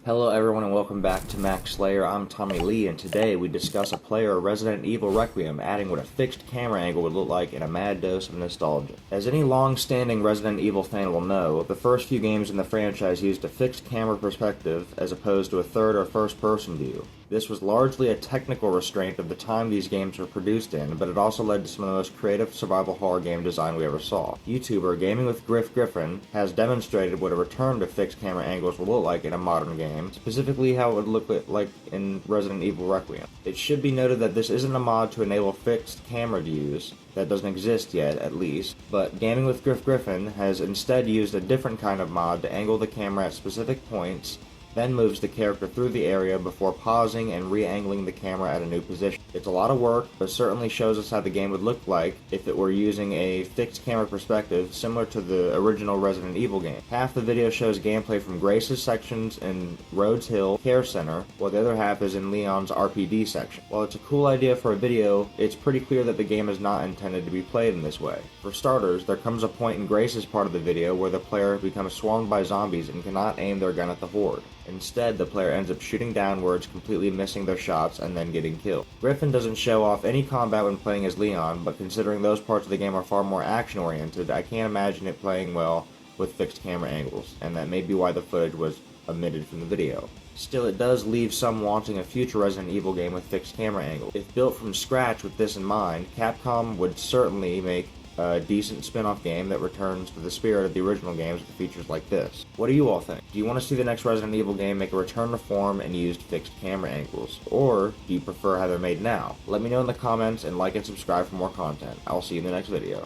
Hello everyone and welcome back to Max Slayer. I'm Tommy Lee, and today we discuss a player of Resident Evil Requiem adding what a fixed camera angle would look like in a mad dose of nostalgia. As any long-standing Resident Evil fan will know, the first few games in the franchise used a fixed camera perspective as opposed to a third or first-person view. This was largely a technical restraint of the time these games were produced in, but it also led to some of the most creative survival horror game design we ever saw. YouTuber Gaming with Griffin has demonstrated what a return to fixed camera angles will look like in a modern game, specifically how it would look like in Resident Evil Requiem. It should be noted that this isn't a mod to enable fixed camera views. That doesn't exist yet, at least, but Gaming with Griffin has instead used a different kind of mod to angle the camera at specific points, then moves the character through the area before pausing and re-angling the camera at a new position. It's a lot of work, but certainly shows us how the game would look like if it were using a fixed camera perspective similar to the original Resident Evil game. Half the video shows gameplay from Grace's sections in Rhodes Hill Care Center, while the other half is in Leon's RPD section. While it's a cool idea for a video, it's pretty clear that the game is not intended to be played in this way. For starters, there comes a point in Grace's part of the video where the player becomes swarmed by zombies and cannot aim their gun at the horde. Instead, the player ends up shooting downwards, completely missing their shots, and then getting killed. Griffin doesn't show off any combat when playing as Leon, but considering those parts of the game are far more action-oriented, I can't imagine it playing well with fixed camera angles, and that may be why the footage was omitted from the video. Still, it does leave some wanting a future Resident Evil game with fixed camera angles. If built from scratch with this in mind, Capcom would certainly make a decent spin-off game that returns to the spirit of the original games with features like this. What do you all think? Do you want to see the next Resident Evil game make a return to form and use fixed camera angles? Or do you prefer how they're made now? Let me know in the comments and like and subscribe for more content. I'll see you in the next video.